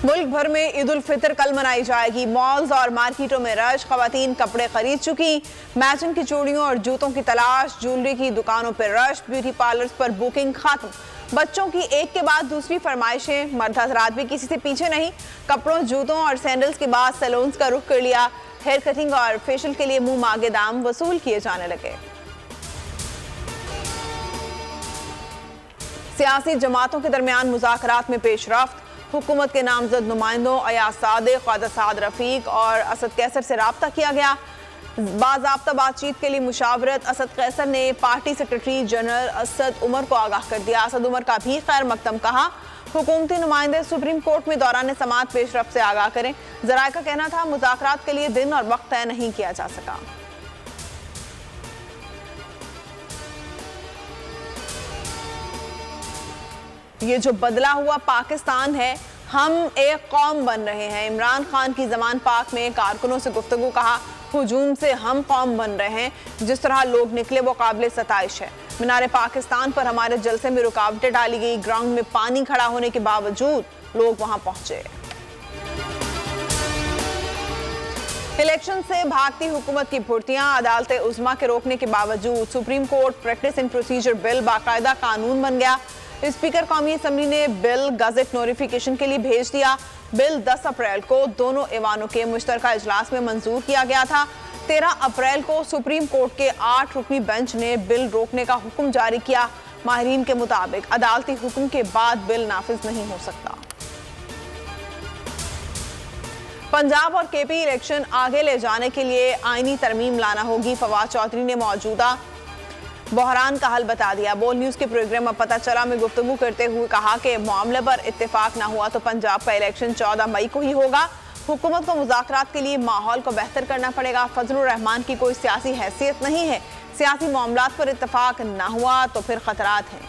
मुल्क भर में ईद उल फितर कल मनाई जाएगी। मॉल्स और मार्केटों में रश, खवातीन कपड़े खरीद चुकी। मैचिंग की चूड़ियों और जूतों की तलाश, ज्वेलरी की दुकानों पर रश, ब्यूटी पार्लर्स पर बुकिंग खत्म। बच्चों की एक के बाद दूसरी फरमाइशें, मर्द हजरात भी किसी से पीछे नहीं। कपड़ों, जूतों और सैंडल्स के बाद सैलून्स का रुख कर लिया। हेयर कटिंग और फेशियल के लिए मुंह मांगे दाम वसूल किए जाने लगे। सियासी जमातों के दरमियान मुज़ाकरात में पेशरफ्त। हुकूमत के नामजद नुमाइंदों अयाज सादिक, ख्वाजा साद रफीक और असद कैसर से रब्ता किया गया। बाज़ाब्ता बातचीत के लिए मुशावरत। असद कैसर ने party secretary general Asad Umar को आगाह कर दिया। असद उमर का भी खैर मकदम कहा। हुकूमती नुमाइंदे सुप्रीम कोर्ट में दौरान समाअत पेशरफ्त से आगाह करें। ज़राए का कहना था मुज़ाकरात के लिए दिन और वक्त तय नहीं किया जा सका। ये जो बदला हुआ पाकिस्तान है, हम एक कौम बन रहे हैं। इमरान खान की जमान पाक में कारकुनों से गुफ्तगू, कहा हुजूम से हम कौम बन रहे हैं। जिस तरह लोग निकले वो काबिल सताइश है। मीनारे पाकिस्तान पर हमारे जलसे में रुकावटें डाली गई। ग्राउंड में पानी खड़ा होने के बावजूद लोग वहां पहुंचे। इलेक्शन से भागती हुकूमत की फुर्तियां, अदालतें उज़्मा के रोकने के बावजूद supreme court practice and procedure bill बाकायदा कानून बन गया। स्पीकर कौमी असम्बली ने बिल गजट नोटिफिकेशन के लिए भेज दिया। बिल 10 अप्रैल को दोनों ऐवानों के मुश्तरका इजलास में मंजूर किया गया था। 13 अप्रैल को सुप्रीम कोर्ट के 8 रुकनी बेंच ने बिल रोकने का हुक्म जारी किया। माहिरीन के मुताबिक अदालती हुक्म के बाद बिल नाफिज नहीं हो सकता। पंजाब और केपी इलेक्शन आगे ले जाने के लिए आईनी तरमीम लाना होगी। फवाद चौधरी ने मौजूदा बहरान का हल बता दिया। बोल न्यूज के प्रोग्राम में पता चला में गुफ्तगू करते हुए कहा कि मामले पर इत्तेफाक ना हुआ तो पंजाब का इलेक्शन 14 मई को ही होगा। हुकूमत को मुज़ाकरात के लिए माहौल को बेहतर करना पड़ेगा। फजलुर रहमान की कोई सियासी हैसियत नहीं है। सियासी मामलात पर इत्तेफाक ना हुआ तो फिर खतरात हैं।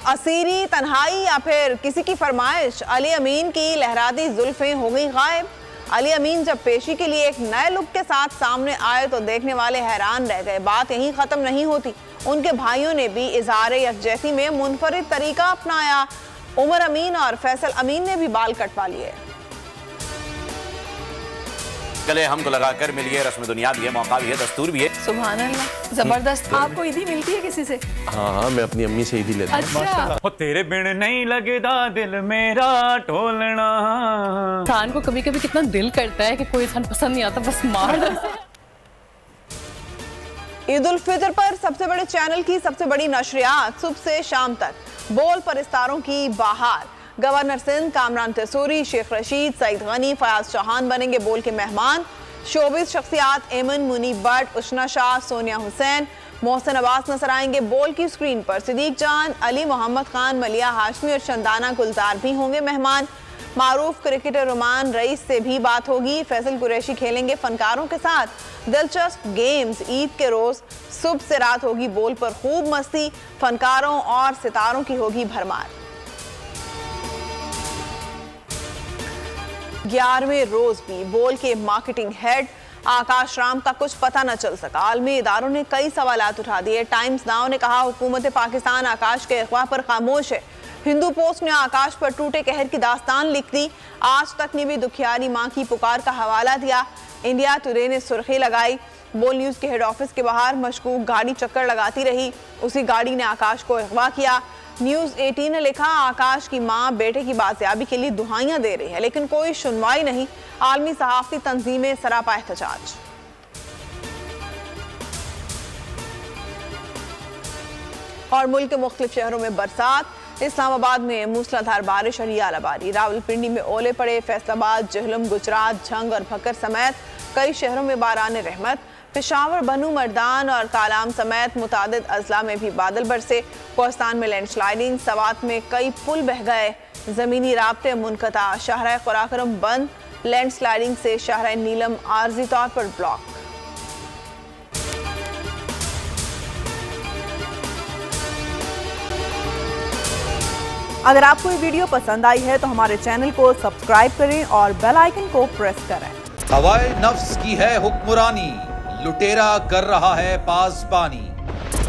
असीरी, तन्हाई या फिर किसी की फरमाइश, अली अमीन की लहराती जुल्फें हो गई गायब। अली अमीन जब पेशी के लिए एक नए लुक के साथ सामने आए तो देखने वाले हैरान रह गए। बात यहीं खत्म नहीं होती, उनके भाइयों ने भी इजहार यकजहती में मुनफरिद तरीका अपनाया। उमर अमीन और फैसल अमीन ने भी बाल कटवा लिए। गले हमको लगाकर मिलिए, रस्म दुनिया भी है, मौका भी है, दस्तूर भी है। सुभान अल्लाह, जबरदस्त। आपको ईदी मिलती है किसी से? हाँ, मैं अपनी अम्मी से ईदी लेता हूँ। अच्छा। हो तेरे बिन नहीं लगदा दिल मेरा टोलना। इंसान को कभी कभी कितना दिल करता है कि कोई इंसान पसंद नहीं आता, बस मार दो। ईद उल फितर पर सबसे बड़े चैनल की सबसे बड़ी नशरियात सुबह से शाम तक। बोल परस्तारों की बहार। गवर्नर सिंध कामरान तसूरी, शेख रशीद, सईद गनी, फयाज चौहान बनेंगे बोल के मेहमान। शोबिस शख्सियात एमन, मुनीब भट्ट, उशना शाह, सोनिया हुसैन, मोहसिन अब्बास नजर आएंगे बोल की स्क्रीन पर। सिद्दीक जान, अली मोहम्मद खान, मलिया हाशमी और शंदाना गुलजार भी होंगे मेहमान। मारूफ क्रिकेटर रुमान रईस से भी बात होगी। फैसल कुरैशी खेलेंगे फनकारों के साथ दिलचस्प गेम्स। ईद के रोज सुबह से रात होगी बोल पर खूब मस्ती। फनकारों और सितारों की होगी भरमार। 11वें रोज भी बोल के मार्केटिंग हेड आकाश राम का कुछ पता न चल सका। आलमी इदारों ने कई सवालात उठा दिए। टाइम्स नाउ ने कहा हुकूमत पाकिस्तान आकाश के अगवा पर खामोश है। हिंदू पोस्ट ने आकाश पर टूटे कहर की दास्तान लिख दी। आज तक ने भी दुखियारी मां की पुकार का हवाला दिया। इंडिया टुडे ने सुर्खी लगाई, बोल न्यूज के हेड ऑफिस के बाहर मशकूक गाड़ी चक्कर लगाती रही, उसी गाड़ी ने आकाश को अगवा किया। न्यूज 18 ने लिखा आकाश की मां बेटे की बाजियाबी के लिए दुहाइयां दे रही है लेकिन कोई सुनवाई नहीं। आलमी सहाफती तंजीमें सरापा एहतजाज। और मुल्क के मुख्तलिफ शहरों में बरसात। इस्लामाबाद में मूसलाधार बारिश और यालाबारी। रावलपिंडी में ओले पड़े। फैसलाबाद, जहलम, गुजरात, झंग और भक्कर समेत कई शहरों में बारान रहमत। पेशावर, बनू मर्दान और कालाम समेत मुतादिद अजला में भी बादल बरसे। कोस्तान में लैंडस्लाइडिंग। सवात में कई पुल बह गए। जमीनी राब्ते मुनक़ता। शाहराह क़ुराक़रम बंद। लैंडस्लाइडिंग से शाहराह नीलम आर्जी तौर पर ब्लॉक। अगर आपको ये वीडियो पसंद आई है तो हमारे चैनल को सब्सक्राइब करें और बेल आइकन को प्रेस करें। हवाए नफ्स की है हुक्मरानी, लुटेरा कर रहा है पासबानी।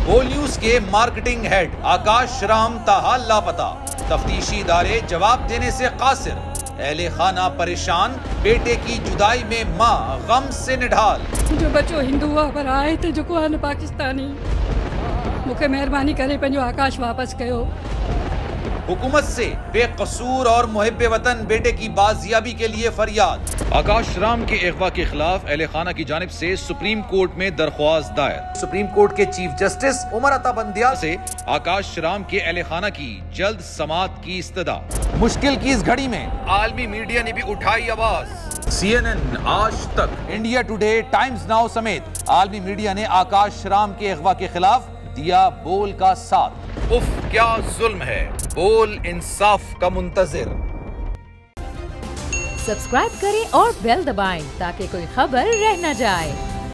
बोल न्यूज के मार्केटिंग हेड आकाश राम ताहा लापता, तफ्तीशी इदारे जवाब देने से कासिर, अहले खाना परेशान, बेटे की जुदाई में मां गम से निढाल। जो बच्चो हिंदू पर आए थे जो को पाकिस्तानी, मुझे मेहरबानी करे पंहिंजो आकाश वापस कयो। हुकूमत से बेकसूर और मुहिब्बे वतन बेटे की बाजियाबी के लिए फरियाद। आकाश राम के अगवा के खिलाफ अहले खाना की जानिब से सुप्रीम कोर्ट में दरख्वास्त दायर। सुप्रीम कोर्ट के चीफ जस्टिस उमर अता बंदियाल से आकाश राम के अहले खाना की जल्द समाअत की इस्तदा। मुश्किल की इस घड़ी में आलमी मीडिया ने भी उठाई आवाज। CNN, आज तक, इंडिया टुडे, टाइम्स नाउ समेत आलमी मीडिया ने आकाश राम के अगवा के खिलाफ दिया बोल का साथ। उफ क्या जुल्म है, बोल इंसाफ का मुंतजिर। सब्सक्राइब करें और बेल दबाएं ताकि कोई खबर रह न जाए।